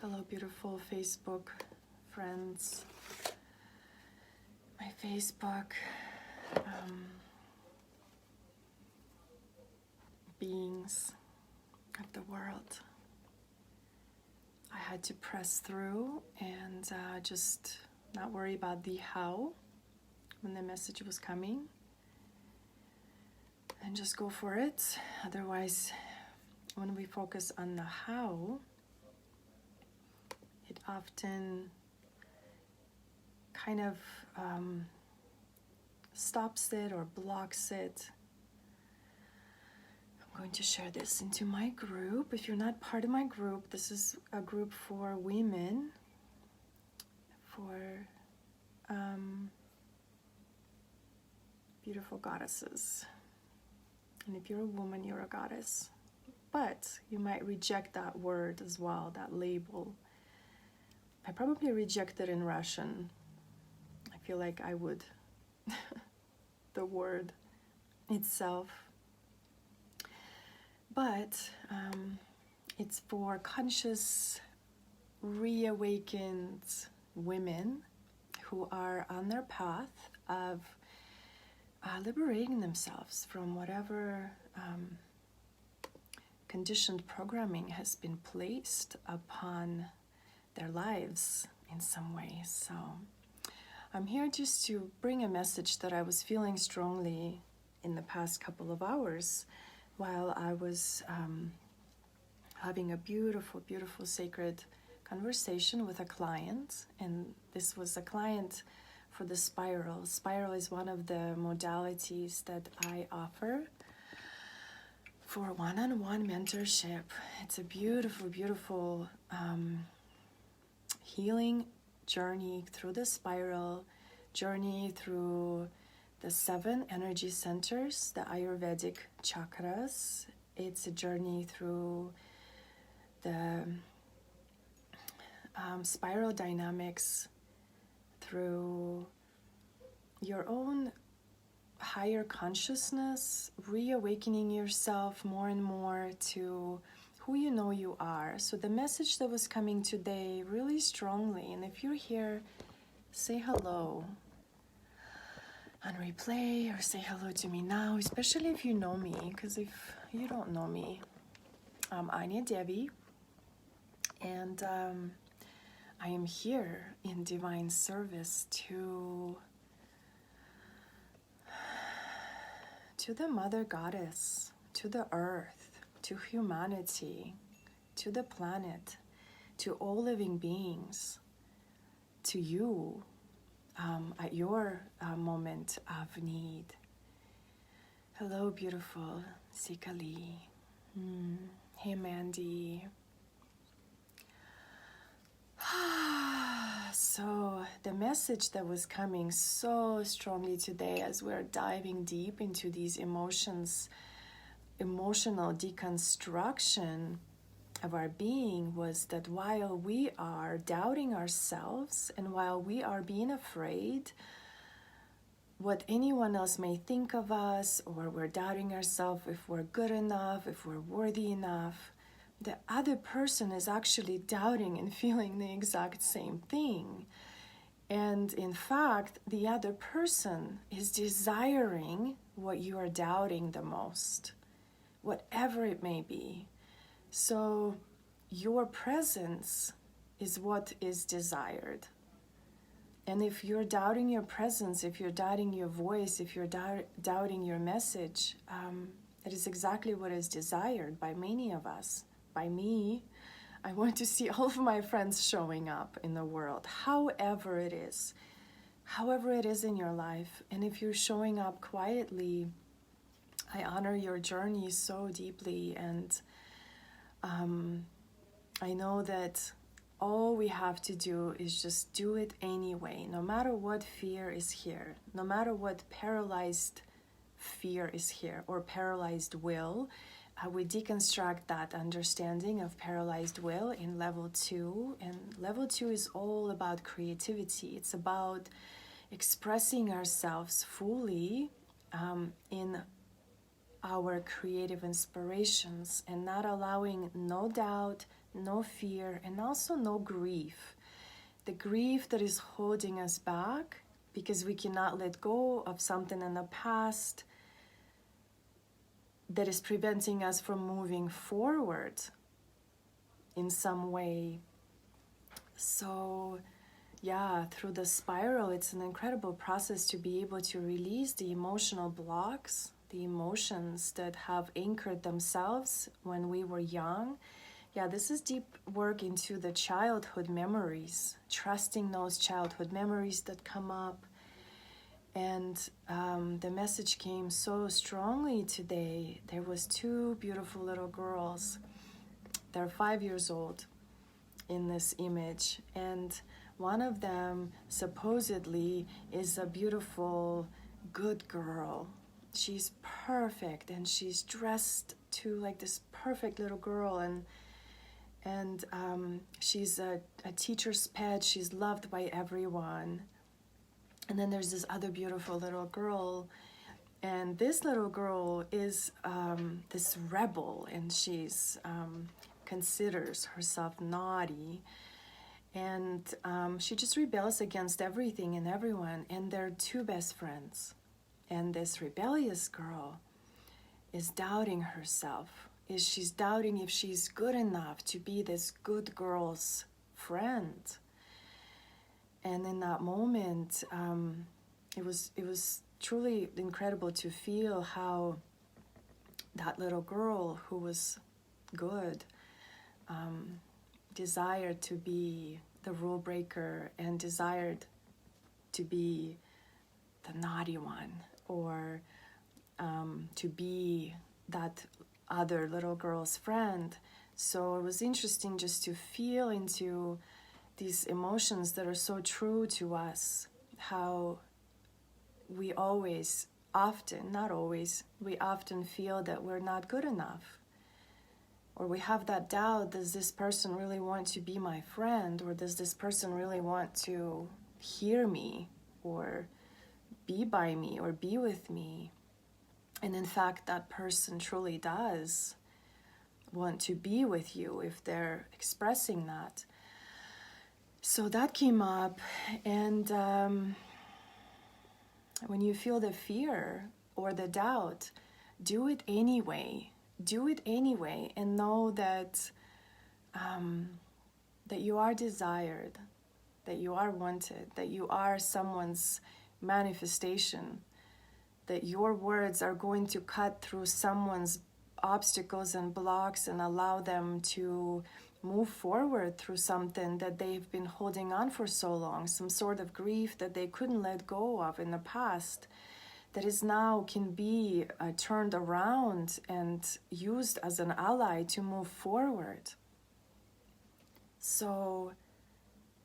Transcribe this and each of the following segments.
Hello, beautiful Facebook friends, my Facebook beings of the world. I had to press through and just not worry about the how when the message was coming and just go for it. Otherwise, when we focus on the how, it often kind of stops it or blocks it. I'm going to share this into my group. If you're not part of my group, this is a group for women, for beautiful goddesses. And if you're a woman, you're a goddess. But you might reject that word as well, that label. I probably reject it in Russian. I feel like I would. The word itself. But it's for conscious, reawakened women who are on their path of liberating themselves from whatever conditioned programming has been placed upon their lives in some way. So I'm here just to bring a message that I was feeling strongly in the past couple of hours while I was having a beautiful, beautiful sacred conversation with a client. And this was a client for the spiral. Spiral is one of the modalities that I offer for one-on-one mentorship. It's a beautiful, beautiful healing journey through the spiral, journey through the 7 energy centers, the Ayurvedic chakras. It's a journey through the spiral dynamics, through your own higher consciousness, reawakening yourself more and more to who you know you are. So the message that was coming today really strongly, and if you're here, say hello on replay or say hello to me now, especially if you know me, because if you don't know me, I'm Anya Devi, and I am here in divine service to the Mother Goddess, to the earth, to humanity, to the planet, to all living beings, to you at your moment of need. Hello, beautiful Sikali. Hey, Mandy. So the message that was coming so strongly today as we're diving deep into these emotions, emotional deconstruction of our being, was that while we are doubting ourselves and while we are being afraid what anyone else may think of us, or we're doubting ourselves if we're good enough, if we're worthy enough, the other person is actually doubting and feeling the exact same thing. And in fact, the other person is desiring what you are doubting the most, whatever it may be. So your presence is what is desired. And if you're doubting your presence, if you're doubting your voice, if you're doubting your message, it is exactly what is desired by many of us. By me, I want to see all of my friends showing up in the world, however it is in your life. And if you're showing up quietly, I honor your journey so deeply. And I know that all we have to do is just do it anyway, no matter what fear is here, no matter what paralyzed fear is here or paralyzed will. We deconstruct that understanding of paralyzed will in level 2. And level 2 is all about creativity. It's about expressing ourselves fully in our creative inspirations and not allowing no doubt, no fear, and also no grief. The grief that is holding us back because we cannot let go of something in the past that is preventing us from moving forward in some way. So yeah, through the spiral, it's an incredible process to be able to release the emotional blocks, the emotions that have anchored themselves when we were young. Yeah, this is deep work into the childhood memories, trusting those childhood memories that come up. And the message came so strongly today. There was two beautiful little girls. They're 5 years old in this image. And one of them supposedly is a beautiful, good girl. She's perfect and she's dressed to like this perfect little girl, and she's a teacher's pet. She's loved by everyone. And then there's this other beautiful little girl, and this little girl is this rebel, and she's considers herself naughty, and she just rebels against everything and everyone, and they're two best friends. And this rebellious girl is doubting herself. She's doubting if she's good enough to be this good girl's friend. And in that moment, it was truly incredible to feel how that little girl who was good desired to be the rule breaker and desired to be the naughty one, or to be that other little girl's friend. So it was interesting just to feel into these emotions that are so true to us, how we often feel that we're not good enough, or we have that doubt, does this person really want to be my friend, or does this person really want to hear me or be by me or be with me? And in fact, that person truly does want to be with you if they're expressing that. So that came up, and when you feel the fear or the doubt, do it anyway. Do it anyway, and know that that you are desired, that you are wanted, that you are someone's manifestation, that your words are going to cut through someone's obstacles and blocks and allow them to move forward through something that they've been holding on for so long, some sort of grief that they couldn't let go of in the past, that is now can be turned around and used as an ally to move forward. So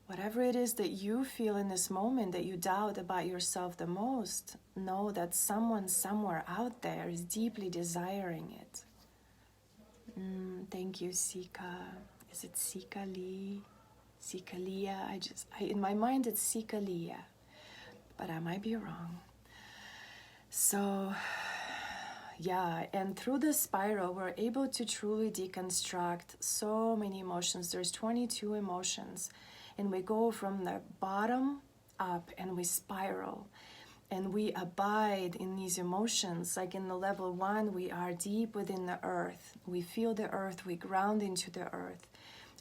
whatever it is that you feel in this moment that you doubt about yourself the most, know that someone somewhere out there is deeply desiring it. Thank you, Sika. Is it Sika Lee? Sika Leah? In my mind it's Sika Leah, but I might be wrong. So, yeah, and through the spiral, we're able to truly deconstruct so many emotions. There's 22 emotions, and we go from the bottom up and we spiral. And we abide in these emotions. Like in the level 1, we are deep within the earth. We feel the earth, we ground into the earth.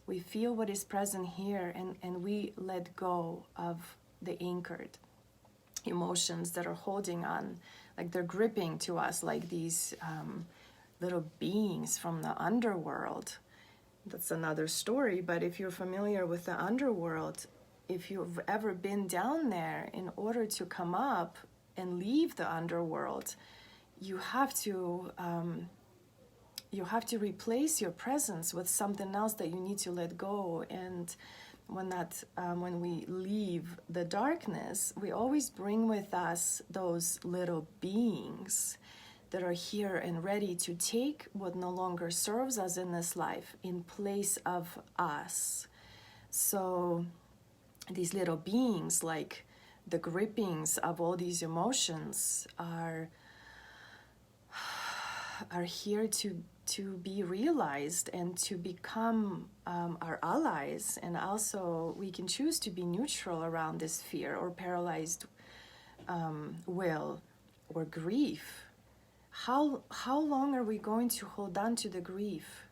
We feel what is present here, and we let go of the anchored emotions that are holding on, like they're gripping to us like these little beings from the underworld. That's another story, but if you're familiar with the underworld, if you've ever been down there, in order to come up and leave the underworld, you have to replace your presence with something else that you need to let go. And when we leave the darkness, we always bring with us those little beings that are here and ready to take what no longer serves us in this life in place of us. So these little beings, like the grippings of all these emotions, are here to to be realized and to become our allies. And also we can choose to be neutral around this fear or paralyzed will or grief. How long are we going to hold on to the grief?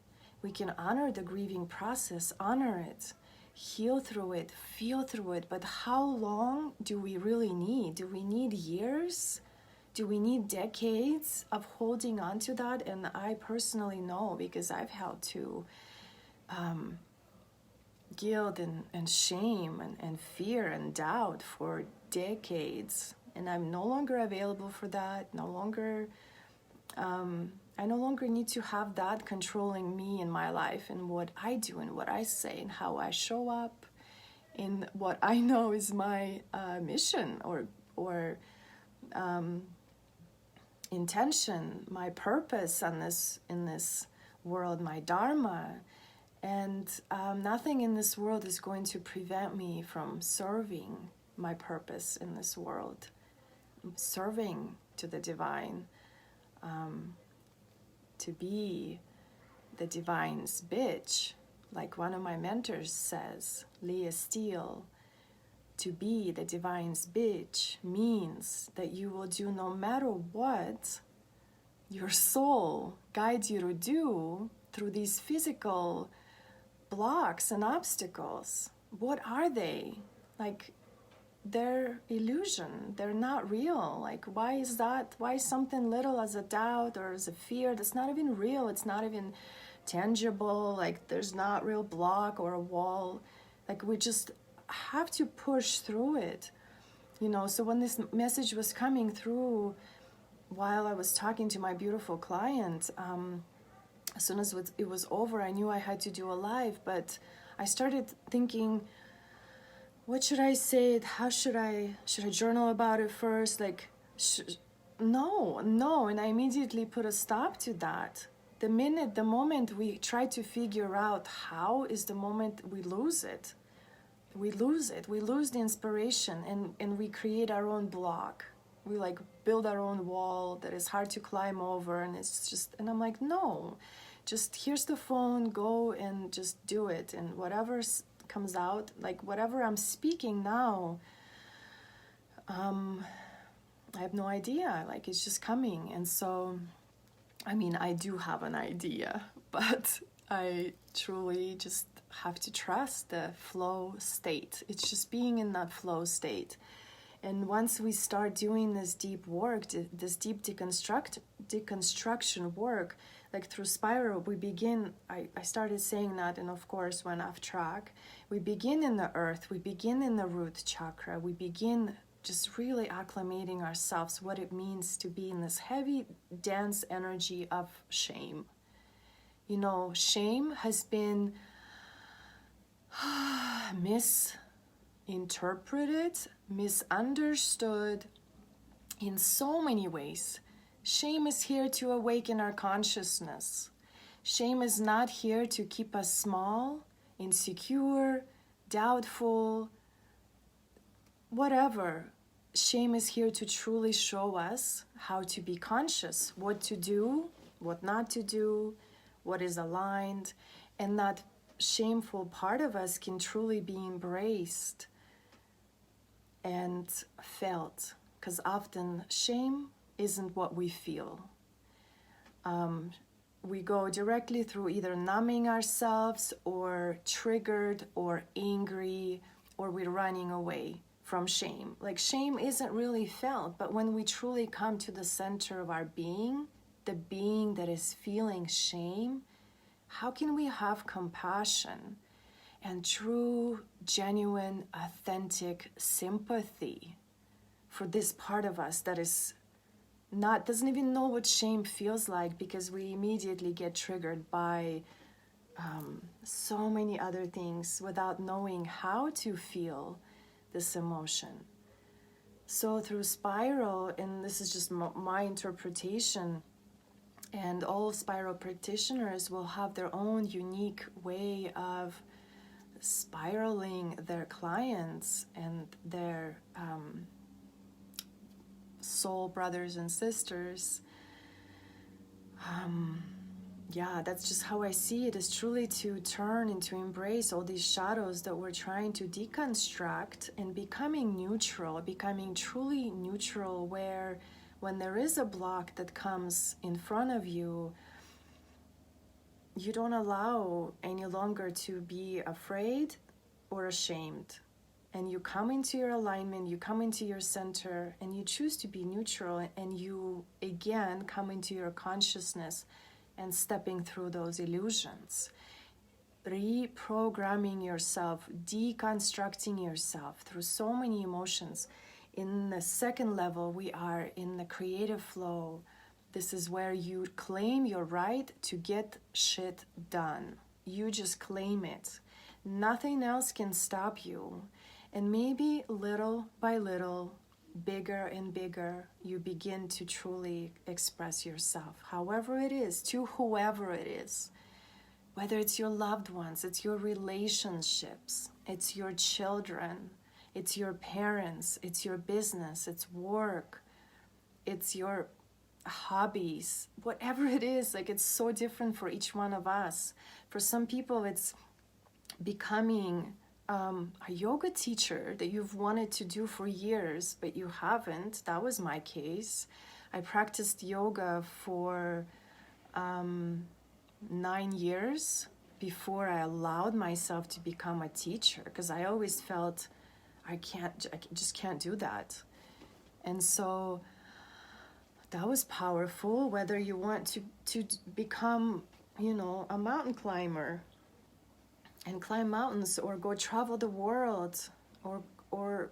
We can honor the grieving process, honor it, heal through it, feel through it, but how long do we really need? Do we need years? Do we need decades of holding on to that? And I personally know, because I've held to guilt and shame and fear and doubt for decades. And I'm no longer available for that, I no longer need to have that controlling me in my life and what I do and what I say and how I show up in what I know is my mission or intention, my purpose in this world, my dharma. And nothing in this world is going to prevent me from serving my purpose in this world, serving to the divine, to be the divine's bitch, like one of my mentors says, Leah Steele. To be the divine's bitch means that you will do no matter what your soul guides you to do through these physical blocks and obstacles. What are they? Like, they're illusion. They're not real. Like, why is that? Why something little as a doubt or as a fear that's not even real? It's not even tangible. Like, there's not real block or a wall. Like, we just have to push through it. You know, so when this message was coming through while I was talking to my beautiful client, as soon as it was over, I knew I had to do a live, but I started thinking, what should I say? How should I journal about it first? Like, no. And I immediately put a stop to that. The moment we try to figure out how is the moment we lose it. We lose the inspiration, and we create our own block. We like build our own wall that is hard to climb over, and and I'm like, no, just here's the phone, go and just do it. And whatever comes out, like whatever I'm speaking now, I have no idea, like it's just coming. And so, I mean, I do have an idea, but I truly just have to trust the flow state. It's just being in that flow state. And once we start doing this deep work, this deep deconstruction work, like through spiral, we begin, I started saying that, and of course went off track. We begin in the earth, we begin in the root chakra, we begin just really acclimating ourselves what it means to be in this heavy, dense energy of shame. You know, shame has been misinterpreted, misunderstood in so many ways. Shame is here to awaken our consciousness. Shame is not here to keep us small, insecure, doubtful, whatever. Shame is here to truly show us how to be conscious, what to do, what not to do, what is aligned, and that shameful part of us can truly be embraced and felt, because often shame isn't what we feel. We go directly through either numbing ourselves or triggered or angry, or we're running away from shame. Like, shame isn't really felt, but when we truly come to the center of our being, the being that is feeling shame, how can we have compassion and true, genuine, authentic sympathy for this part of us that is doesn't even know what shame feels like, because we immediately get triggered by so many other things without knowing how to feel this emotion. So through spiral, and this is just my interpretation, and all spiral practitioners will have their own unique way of spiraling their clients and their soul brothers and sisters. yeah, that's just how I see it, is truly to turn and to embrace all these shadows that we're trying to deconstruct, and becoming neutral, becoming truly neutral, where when there is a block that comes in front of you, you don't allow any longer to be afraid or ashamed. And you come into your alignment, you come into your center, and you choose to be neutral, and you again come into your consciousness and stepping through those illusions, reprogramming yourself, deconstructing yourself through so many emotions. In the second level, we are in the creative flow. This is where you claim your right to get shit done. You just claim it. Nothing else can stop you. And maybe little by little, bigger and bigger, you begin to truly express yourself, however it is, to whoever it is. Whether it's your loved ones, it's your relationships, it's your children, it's your parents, it's your business, it's work, it's your hobbies, whatever it is. Like, it's so different for each one of us. For some people, it's becoming a yoga teacher that you've wanted to do for years, but you haven't. That was my case. I practiced yoga for 9 years before I allowed myself to become a teacher, because I always felt I just can't do that. And so that was powerful. Whether you want to become, a mountain climber and climb mountains, or go travel the world, or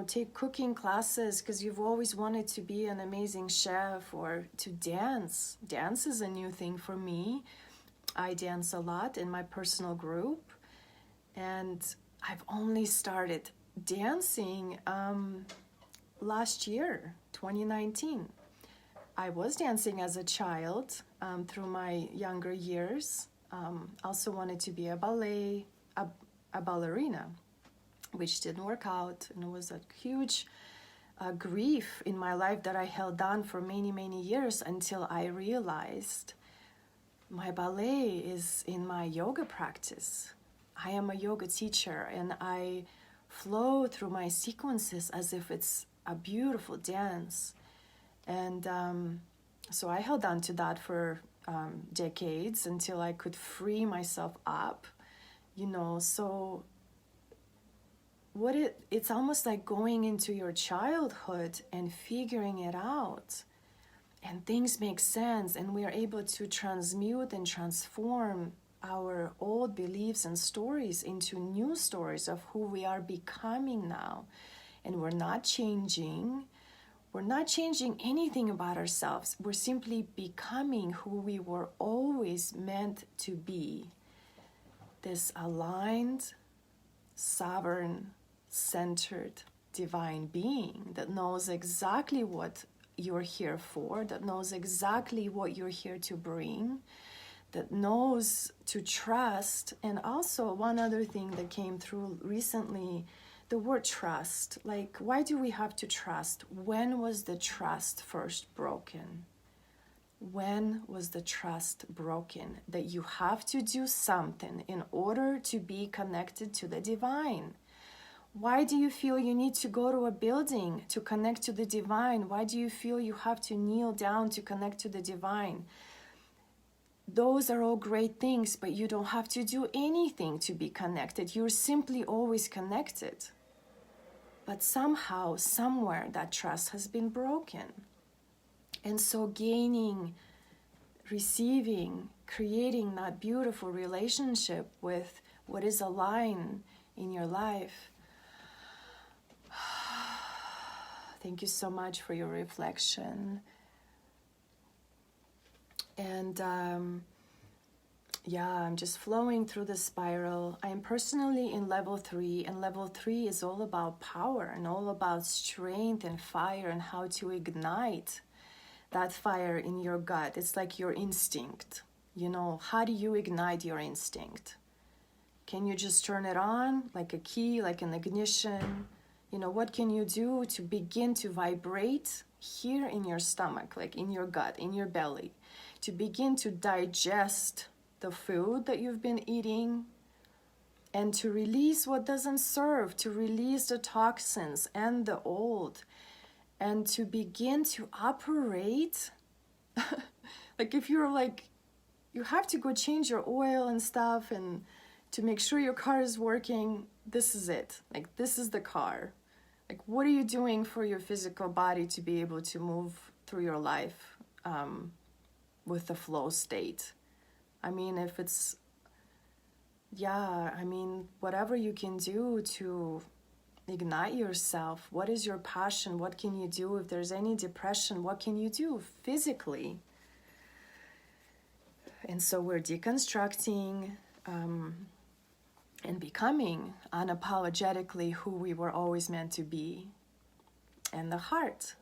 take cooking classes because you've always wanted to be an amazing chef, or to dance. Dance is a new thing for me. I dance a lot in my personal group, and I've only started dancing last year, 2019. I was dancing as a child through my younger years. Also wanted to be a ballerina, which didn't work out, and it was a huge grief in my life that I held on for many, many years, until I realized my ballet is in my yoga practice. I am a yoga teacher, and I flow through my sequences as if it's a beautiful dance. And so I held on to that for decades until I could free myself up, so it's almost like going into your childhood and figuring it out, and things make sense, and we are able to transmute and transform our old beliefs and stories into new stories of who we are becoming now. And we're not changing anything about ourselves. We're simply becoming who we were always meant to be. This aligned, sovereign, centered, divine being that knows exactly what you're here for, that knows exactly what you're here to bring, that knows to trust. And also, one other thing that came through recently, the word trust. Like, why do we have to trust? When was the trust first broken? When was the trust broken? That you have to do something in order to be connected to the divine. Why do you feel you need to go to a building to connect to the divine? Why do you feel you have to kneel down to connect to the divine? Those are all great things, but you don't have to do anything to be connected. You're simply always connected. But somehow, somewhere, that trust has been broken. And so gaining, receiving, creating that beautiful relationship with what is aligned in your life. Thank you so much for your reflection. And I'm just flowing through the spiral. I am personally in level 3, and level 3 is all about power and all about strength and fire, and how to ignite that fire in your gut. It's like your instinct. How do you ignite your instinct? Can you just turn it on like a key, like an ignition? What can you do to begin to vibrate here in your stomach, like in your gut, in your belly? to begin to digest the food that you've been eating, and to release what doesn't serve, to release the toxins and the old, and to begin to operate. Like if you're like, you have to go change your oil and stuff and to make sure your car is working, this is it. Like this is the car. Like what are you doing for your physical body to be able to move through your life with the flow state? I mean, if it's, whatever you can do to ignite yourself. What is your passion? What can you do? If there's any depression, what can you do physically? And so we're deconstructing and becoming unapologetically who we were always meant to be. And the heart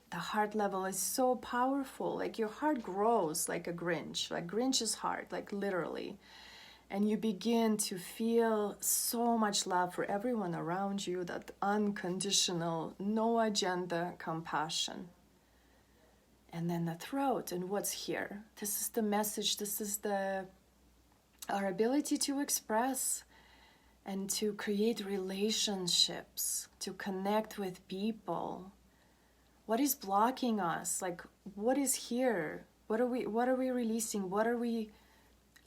level is so powerful. Like your heart grows like a Grinch, like Grinch's heart, like literally. And you begin to feel so much love for everyone around you, that unconditional, no agenda compassion. And then the throat, and what's here? This is the message, this is our ability to express and to create relationships, to connect with people. What is blocking us? Like, what is here? What are we releasing? What are we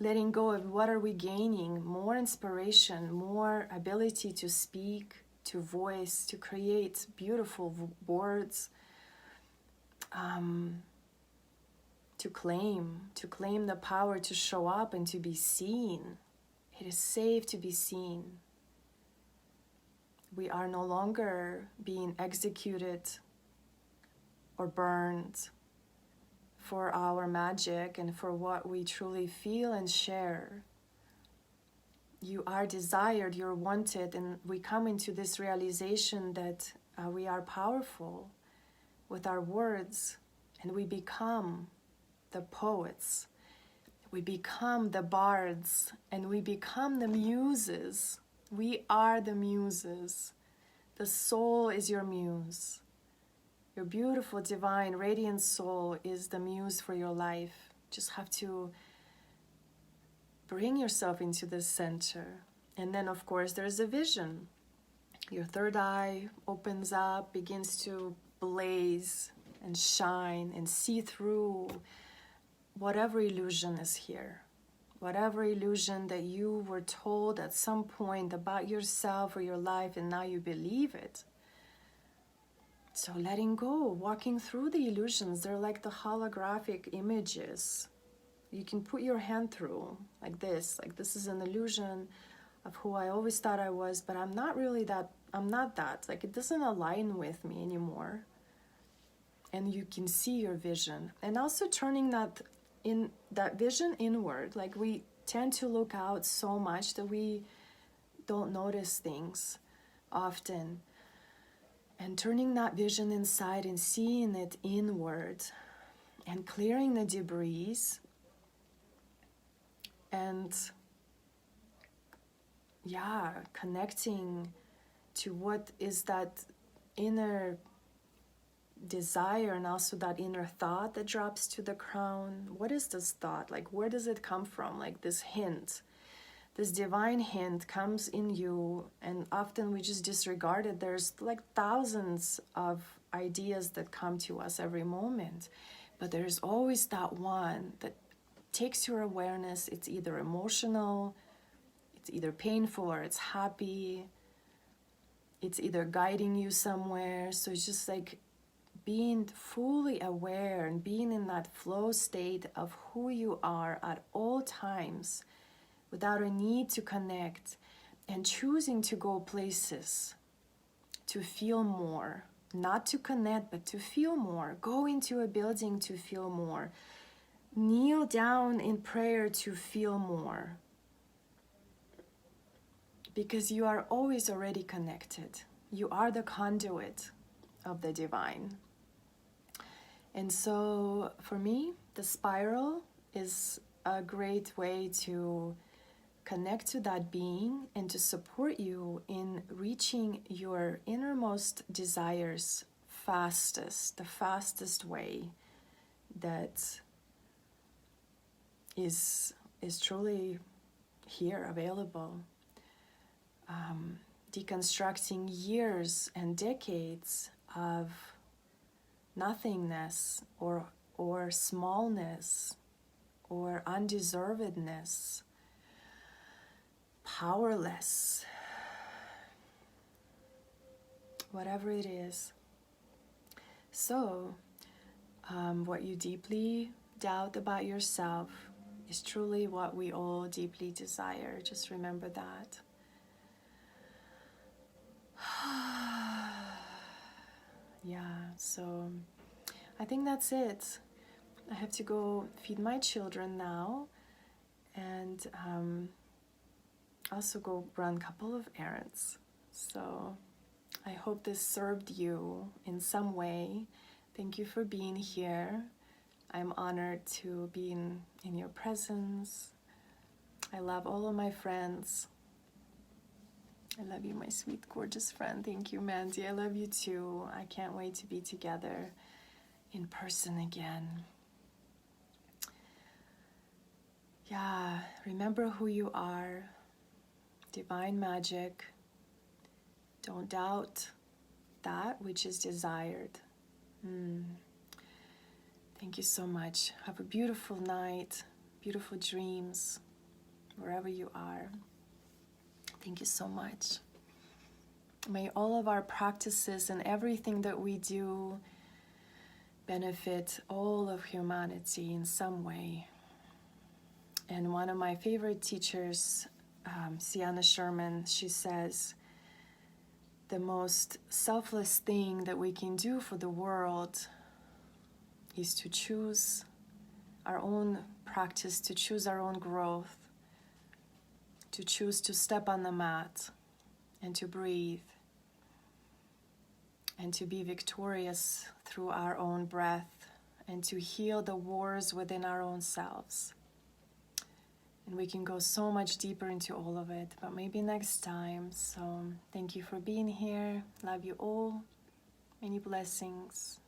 letting go of? What are we gaining? More inspiration, more ability to speak, to voice, to create beautiful words, to claim the power to show up and to be seen. It is safe to be seen. We are no longer being executed or burned for our magic and for what we truly feel and share. You are desired, you're wanted, and we come into this realization that we are powerful with our words, and we become the poets, we become the bards, and we become the muses. We are the muses. The soul is your muse. Your beautiful, divine, radiant soul is the muse for your life. Just have to bring yourself into the center. And then, of course, there's a vision. Your third eye opens up, begins to blaze and shine and see through whatever illusion is here. Whatever illusion that you were told at some point about yourself or your life, and now you believe it. So letting go, walking through the illusions, they're like the holographic images. You can put your hand through like this is an illusion of who I always thought I was, but I'm not really that, I'm not that. Like it doesn't align with me anymore. And you can see your vision. And also turning that vision inward. Like we tend to look out so much that we don't notice things often. And turning that vision inside and seeing it inward and clearing the debris and connecting to what is that inner desire and also that inner thought that drops to the crown. What is this thought? Like, where does it come from? Like this hint, this divine hint comes in you, and often we just disregard it. There's like thousands of ideas that come to us every moment, but there's always that one that takes your awareness. It's either emotional, it's either painful, or it's happy. It's either guiding you somewhere. So it's just like being fully aware and being in that flow state of who you are at all times without a need to connect, and choosing to go places to feel more, not to connect, but to feel more. Go into a building to feel more. Kneel down in prayer to feel more. Because you are always already connected. You are the conduit of the divine. And so for me, the spiral is a great way to connect to that being and to support you in reaching your innermost desires the fastest way that is truly here, available. Deconstructing years and decades of nothingness or smallness or undeservedness, powerless, whatever it is. So, what you deeply doubt about yourself is truly what we all deeply desire. Just remember that. Yeah, so I think that's it. I have to go feed my children now and also go run a couple of errands. So I hope this served you in some way. Thank you for being here. I'm honored to be in your presence. I love all of my friends. I love you, my sweet, gorgeous friend. Thank you, Mandy. I love you too. I can't wait to be together in person again. Yeah, remember who you are. Divine magic. Don't doubt that which is desired. Thank you so much. Have a beautiful night, beautiful dreams, wherever you are. Thank you so much. May all of our practices and everything that we do benefit all of humanity in some way. And one of my favorite teachers, Sienna Sherman, she says, the most selfless thing that we can do for the world is to choose our own practice, to choose our own growth, to choose to step on the mat and to breathe and to be victorious through our own breath and to heal the wars within our own selves. And we can go so much deeper into all of it, but maybe next time. So thank you for being here. Love you all. Many blessings.